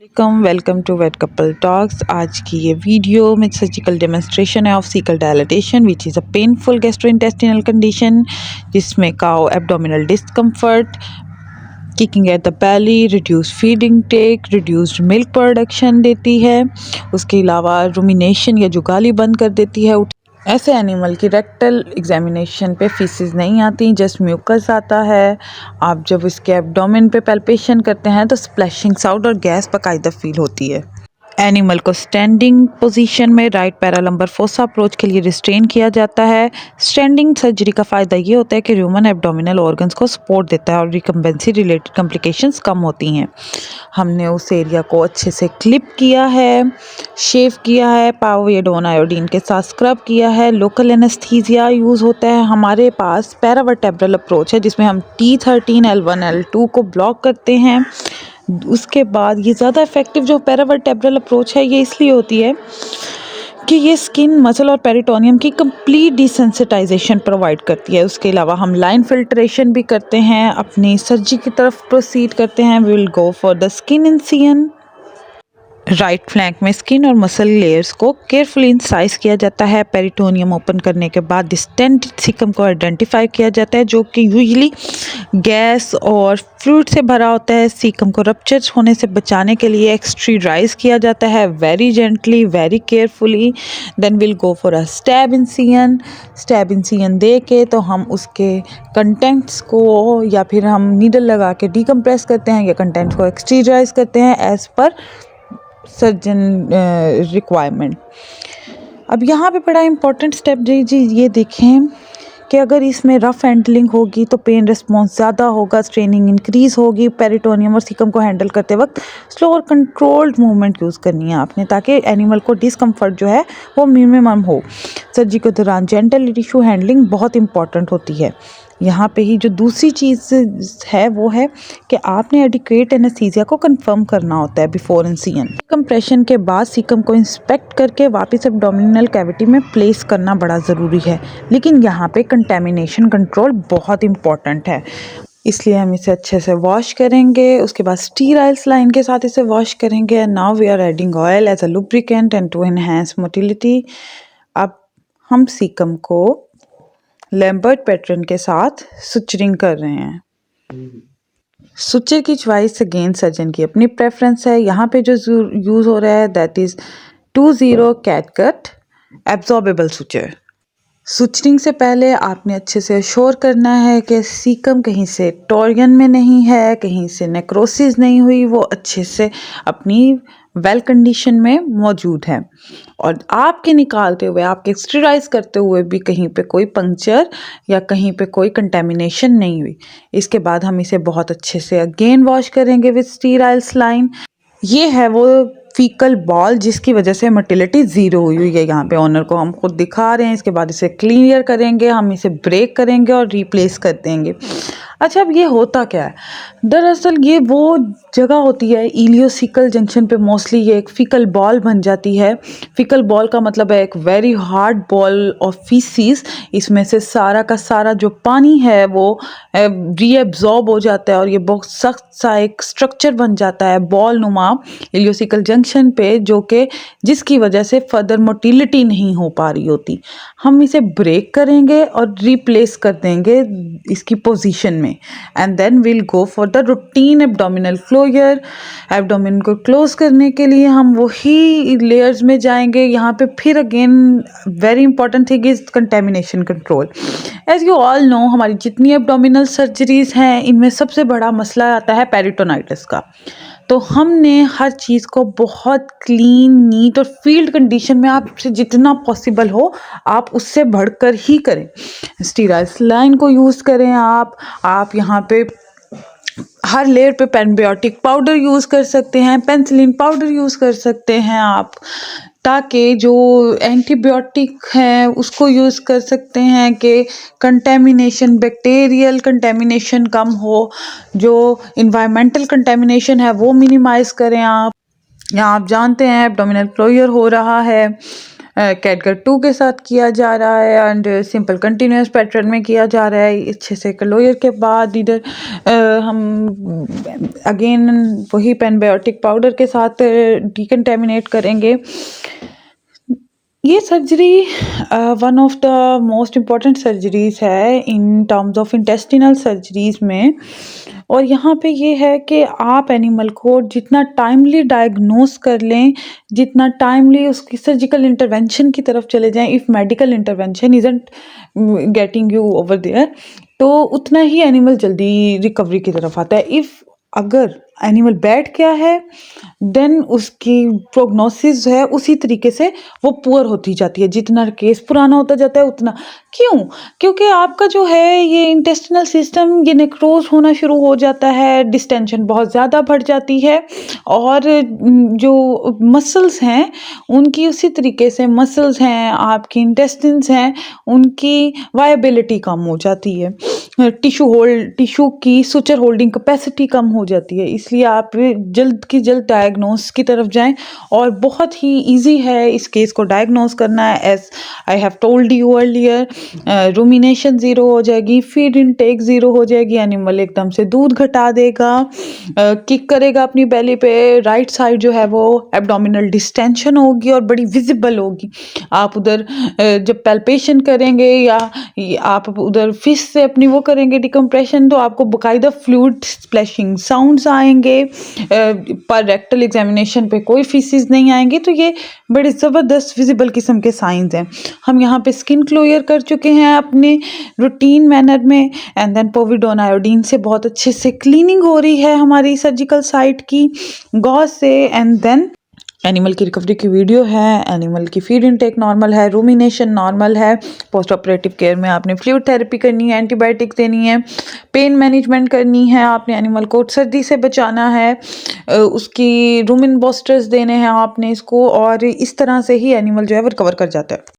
Welcome to vet couple talks. आज की ये वीडियो में सर्जिकल डेमोन्स्ट्रेशन है of cecal dilatation which is a painful gastrointestinal condition जिसमें cow abdominal discomfort, kicking at the belly, reduce feeding take, reduced milk production देती है। उसके अलावा रूमिनेशन या जुगाली बंद कर देती है। ऐसे एनिमल की रेक्टल एग्जामिनेशन पे फीसिस नहीं आती, जस्ट म्यूकस आता है। आप जब इसके एब्डोमेन पे पैल्पेशन करते हैं तो स्प्लैशिंग साउंड और गैस बाकायदा फील होती है। एनिमल को स्टैंडिंग पोजीशन में राइट पैरालंबर फोसा अप्रोच के लिए रिस्ट्रेन किया जाता है। स्टैंडिंग सर्जरी का फ़ायदा ये होता है कि ह्यूमन एब्डोमिनल ऑर्गन्स को सपोर्ट देता है और रिकम्बेंसी रिलेटेड कॉम्प्लिकेशंस कम होती हैं। हमने उस एरिया को अच्छे से क्लिप किया है, शेव किया है, पाविडोन आयोडीन के साथ स्क्रब किया है। लोकल एनेस्थीसिया यूज़ होता है। हमारे पास पैरावर्टेब्रल अप्रोच है जिसमें हम T13, L1, L2 को ब्लॉक करते हैं। उसके बाद ये ज़्यादा इफेक्टिव जो पैरावर्टेब्रल अप्रोच है ये इसलिए होती है कि ये स्किन, मसल और पेरिटोनियम की कंप्लीट डिसेंसिटाइजेशन प्रोवाइड करती है। उसके अलावा हम लाइन फिल्ट्रेशन भी करते हैं। अपनी सर्जरी की तरफ प्रोसीड करते हैं। We will go for the skin incision. Right flank में स्किन और मसल लेयर्स को केयरफुली इंसाइज किया जाता है। पेरिटोनियम ओपन करने के बाद डिस्टेंटेड सीकम को आइडेंटिफाई किया जाता है जो कि यूजुअली गैस और फ्लूइड से भरा होता है। सीकम को रप्चर होने से बचाने के लिए एक्सट्रीराइज किया जाता है very gently, very carefully. Then will go for a stab incision. Stab incision दे के तो हम उसके कंटेंट्स को या फिर हम नीडल लगा के डीकम्प्रेस करते हैं या कंटेंट्स को एक्सट्रीराइज करते हैं एज पर सर्जन रिक्वायरमेंट। अब यहाँ पे बड़ा इम्पोर्टेंट स्टेप जी ये देखें कि अगर इसमें रफ हैंडलिंग होगी तो पेन रिस्पॉन्स ज़्यादा होगा, स्ट्रेनिंग इंक्रीज होगी। पेरिटोनियम और सीकम को हैंडल करते वक्त स्लो और कंट्रोल्ड मूवमेंट यूज़ करनी है आपने ताकि एनिमल को डिस्कम्फर्ट जो है वो मिनिमम हो। सर्जरी के दौरान जेंटल टिश्यू हैंडलिंग बहुत इंपॉर्टेंट होती है। यहाँ पे ही जो दूसरी चीज़ है वो है कि आपने एडिक्वेट एनेस्थीसिया को कंफर्म करना होता है बिफोर इंसिजन। कंप्रेशन के बाद सीकम को इंस्पेक्ट करके वापस एब्डोमिनल कैविटी में प्लेस करना बड़ा ज़रूरी है, लेकिन यहाँ पे कंटेमिनेशन कंट्रोल बहुत इंपॉर्टेंट है, इसलिए हम इसे अच्छे से वॉश करेंगे। उसके बाद स्टीराइल स्लाइन के साथ इसे वॉश करेंगे। Now we are adding oil as a lubricant and to enhance motility. अब हम सीकम को लैम्बर्ट पैटर्न के साथ सुचरिंग कर रहे हैं। सुचर की चॉइस अगेन सर्जन की अपनी प्रेफरेंस है। यहाँ पे जो यूज़ हो रहा है that is 20 catgut absorbable suture. Suturing से पहले आपने अच्छे से अश्योर करना है कि सीकम कहीं से टॉर्गन में नहीं है, कहीं से नेक्रोसिस नहीं हुई, वो अच्छे से अपनी वेल कंडीशन में मौजूद है और आपके निकालते हुए, आपके स्टेराइज करते हुए भी कहीं पे कोई पंक्चर या कहीं पे कोई कंटेमिनेशन नहीं हुई। इसके बाद हम इसे बहुत अच्छे से अगेन वॉश करेंगे विद स्टीराइल स्लाइन। ये है वो फीकल बॉल जिसकी वजह से मोटिलिटी ज़ीरो हुई है। यहाँ पे ऑनर को हम खुद दिखा रहे हैं। इसके बाद इसे क्लियर करेंगे, हम इसे ब्रेक करेंगे और रिप्लेस कर देंगे। अच्छा, अब ये होता क्या है? दरअसल ये वो जगह होती है इलियोसिकल जंक्शन पे मोस्टली ये एक फीकल बॉल बन जाती है। फीकल बॉल का मतलब है एक very hard ball of faeces. इसमें से सारा का सारा जो पानी है वो रीएब्जॉर्ब हो जाता है और ये बहुत सख्त सा एक स्ट्रक्चर बन जाता है बॉल नुमा इलियोसिकल जंक्शन पे, जो कि जिसकी वजह से फर्दर मोटिलिटी नहीं हो पा रही होती। हम इसे ब्रेक करेंगे और रिप्लेस कर देंगे इसकी पोजीशन में and then will go for the routine abdominal floor. Abdomen को क्लोज करने के लिए हम वही लेयर्स में जाएंगे। यहाँ पे फिर again very important thing is contamination control. As you all know, हमारी जितनी एब्डोमिनल सर्जरीज हैं इनमें सबसे बड़ा मसला आता है पेरिटोनाइटिस का। तो हमने हर चीज़ को बहुत क्लीन, नीट और फील्ड कंडीशन में आपसे जितना पॉसिबल हो आप उससे बढ़कर ही करें। स्टीराइल स्लाइन को यूज़ करें। आप यहाँ पे हर लेयर पे पेनबायोटिक पाउडर यूज़ कर सकते हैं, पेंसिलिन पाउडर यूज़ कर सकते हैं आप, ताकि जो एंटीबायोटिक है उसको यूज़ कर सकते हैं कि कंटेमिनेशन, बैक्टीरियल कंटेमिनेशन कम हो, जो इन्वायरमेंटल कंटेमिनेशन है वो मिनिमाइज़ करें आप। या आप जानते हैं एब्डोमिनल फ्लोयर हो रहा है, कैटगट 2 के साथ किया जा रहा है एंड सिंपल कंटिन्यूस पैटर्न में किया जा रहा है। अच्छे से क्लोजर के बाद इधर हम अगेन वही पेनबायोटिक पाउडर के साथ डिकंटेमिनेट करेंगे। ये surgery one of the most important surgeries है in terms of intestinal surgeries में। और यहाँ पे ये है कि आप एनिमल को जितना टाइमली डायग्नोस कर लें, जितना टाइमली उसकी सर्जिकल इंटरवेंशन की तरफ चले जाएं, if medical intervention isn't getting you over there, तो उतना ही एनिमल जल्दी रिकवरी की तरफ आता है। इफ़ अगर एनिमल बैठ गया है देन उसकी प्रोग्नोसिस है उसी तरीके से वो पुअर होती जाती है, जितना केस पुराना होता जाता है उतना। क्यों? क्योंकि आपका जो है ये इंटेस्टिनल सिस्टम ये नेक्रोज होना शुरू हो जाता है, डिस्टेंशन बहुत ज़्यादा बढ़ जाती है और जो मसल्स हैं उनकी उसी तरीके से मसल्स हैं, आपकी इंटेस्टिन्स हैं, उनकी वायबिलिटी कम हो जाती है, टिश्यू की सुचर होल्डिंग कैपेसिटी कम हो जाती है। इसलिए आप जल्द की जल्द डायग्नोस की तरफ जाएं और बहुत ही इजी है इस केस को डायग्नोस करना है। As I have told you earlier, rumination zero हो जाएगी, फीड इनटेक ज़ीरो हो जाएगी, एनिमल एकदम से दूध घटा देगा, किक करेगा अपनी बेली पे, राइट साइड जो है वो एब्डोमिनल डिस्टेंशन होगी और बड़ी विजिबल होगी। आप उधर जब पैल्पेशन करेंगे या आप उधर फिश से अपनी वो करेंगे डिकम्प्रेशन, तो आपको बाकायदा फ्लूइड स्प्लैशिंग साउंड्स आएंगे, पर रेक्टल एग्जामिनेशन पे कोई फीसिस नहीं आएंगे। तो ये बड़े ज़बरदस्त विजिबल किस्म के साइंस हैं। हम यहाँ पे स्किन क्लोजर कर चुके हैं अपने रूटीन मैनर में एंड देन पोविडोन आयोडीन से बहुत अच्छे से क्लीनिंग हो रही है हमारी सर्जिकल साइट की गॉज से। एंड देन एनिमल की रिकवरी की वीडियो है, एनिमल की फीड इनटेक नॉर्मल है, रूमिनेशन नॉर्मल है, पोस्ट ऑपरेटिव केयर में आपने फ्लूइड थेरेपी करनी है, एंटीबायोटिक देनी है, पेन मैनेजमेंट करनी है, आपने एनिमल को सर्दी से बचाना है, उसकी रूमिन बूस्टर्स देने हैं आपने इसको, और इस तरह से ही एनिमल जो है वो रिकवर कर जाता है।